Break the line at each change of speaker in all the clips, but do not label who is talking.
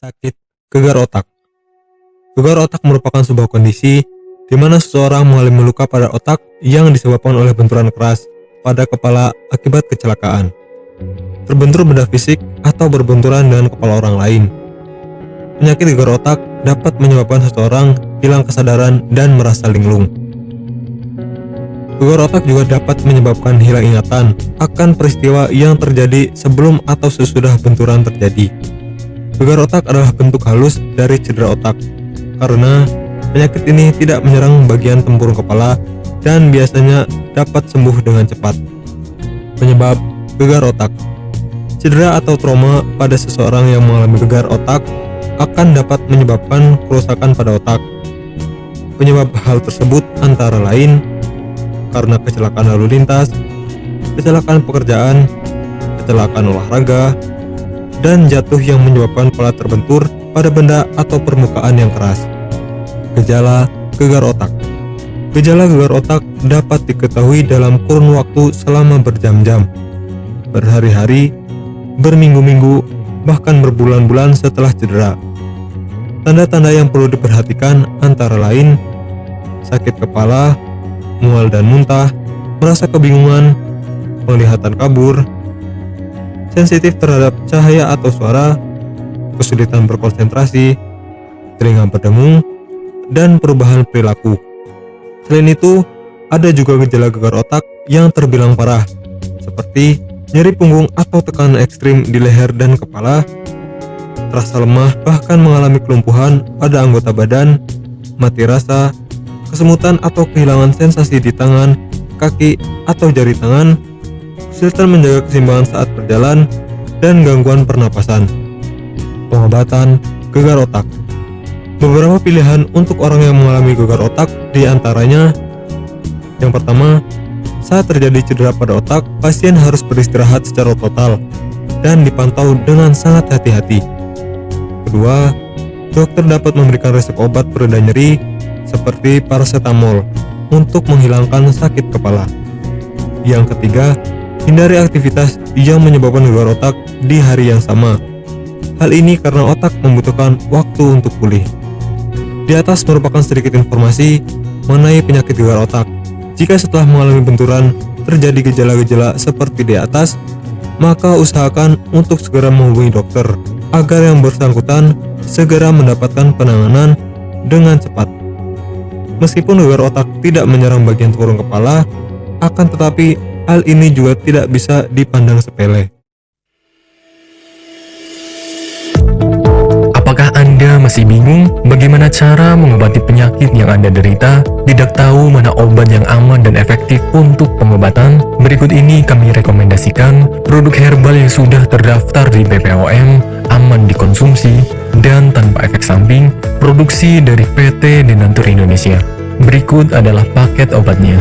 Sakit gegar otak. Gegar otak merupakan sebuah kondisi di mana seseorang mengalami luka pada otak yang disebabkan oleh benturan keras pada kepala akibat kecelakaan, terbentur benda fisik, atau berbenturan dengan kepala orang lain. Penyakit gegar otak dapat menyebabkan seseorang hilang kesadaran dan merasa linglung. Gegar otak juga dapat menyebabkan hilang ingatan akan peristiwa yang terjadi sebelum atau sesudah benturan terjadi. Gegar otak adalah bentuk halus dari cedera otak, karena penyakit ini tidak menyerang bagian tempurung kepala dan biasanya dapat sembuh dengan cepat. Penyebab gegar otak. Cedera atau trauma pada seseorang yang mengalami gegar otak akan dapat menyebabkan kerusakan pada otak. Penyebab hal tersebut antara lain karena kecelakaan lalu lintas, kecelakaan pekerjaan, kecelakaan olahraga, dan jatuh yang menyebabkan kepala terbentur pada benda atau permukaan yang keras. Gejala gegar otak. Gejala gegar otak dapat diketahui dalam kurun waktu selama berjam-jam, berhari-hari, berminggu-minggu, bahkan berbulan-bulan setelah cedera. Tanda-tanda yang perlu diperhatikan antara lain sakit kepala, mual dan muntah, merasa kebingungan, penglihatan kabur, sensitif terhadap cahaya atau suara, kesulitan berkonsentrasi, telinga berdengung, dan perubahan perilaku. Selain itu, ada juga gejala gegar otak yang terbilang parah, seperti nyeri punggung atau tekanan ekstrim di leher dan kepala, terasa lemah bahkan mengalami kelumpuhan pada anggota badan, mati rasa, kesemutan atau kehilangan sensasi di tangan, kaki, atau jari tangan, kesulitan menjaga keseimbangan saat berjalan, dan gangguan pernapasan. Pengobatan gegar otak. Beberapa pilihan untuk orang yang mengalami gegar otak diantaranya: yang pertama, saat terjadi cedera pada otak, pasien harus beristirahat secara total dan dipantau dengan sangat hati-hati. Kedua, dokter dapat memberikan resep obat pereda nyeri seperti paracetamol untuk menghilangkan sakit kepala. Yang ketiga, hindari aktivitas yang menyebabkan gegar otak di hari yang sama. Hal ini karena otak membutuhkan waktu untuk pulih. Di atas merupakan sedikit informasi mengenai penyakit gegar otak. Jika setelah mengalami benturan terjadi gejala-gejala seperti di atas, maka usahakan untuk segera menghubungi dokter agar yang bersangkutan segera mendapatkan penanganan dengan cepat. Meskipun gegar otak tidak menyerang bagian tempurung kepala, akan tetapi hal ini juga tidak bisa dipandang sepele.
Apakah Anda masih bingung bagaimana cara mengobati penyakit yang Anda derita? Tidak tahu mana obat yang aman dan efektif untuk pengobatan? Berikut ini kami rekomendasikan produk herbal yang sudah terdaftar di BPOM, aman dikonsumsi, dan tanpa efek samping, produksi dari PT Denatur Indonesia. Berikut adalah paket obatnya.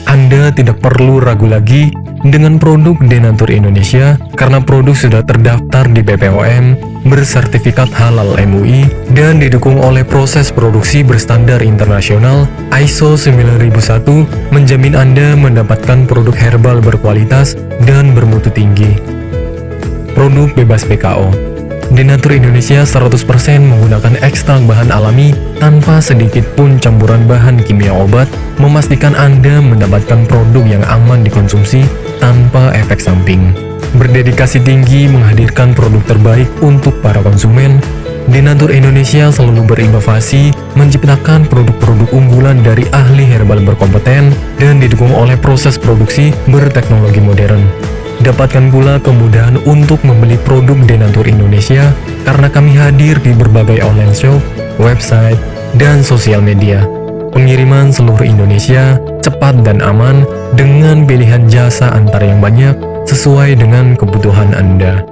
Anda tidak perlu ragu lagi dengan produk Denatur Indonesia karena produk sudah terdaftar di BPOM, bersertifikat halal MUI, dan didukung oleh proses produksi berstandar internasional ISO 9001, menjamin Anda mendapatkan produk herbal berkualitas dan bermutu tinggi. Produk bebas PKO. Denatur Indonesia 100% menggunakan ekstrak bahan alami tanpa sedikit pun campuran bahan kimia obat, memastikan Anda mendapatkan produk yang aman dikonsumsi tanpa efek samping. Berdedikasi tinggi menghadirkan produk terbaik untuk para konsumen, Denatur Indonesia selalu berinovasi, menciptakan produk-produk unggulan dari ahli herbal berkompeten dan didukung oleh proses produksi berteknologi modern. Dapatkan pula kemudahan untuk membeli produk Denatur Indonesia karena kami hadir di berbagai online shop, website, dan sosial media. Pengiriman seluruh Indonesia cepat dan aman dengan pilihan jasa antar yang banyak sesuai dengan kebutuhan Anda.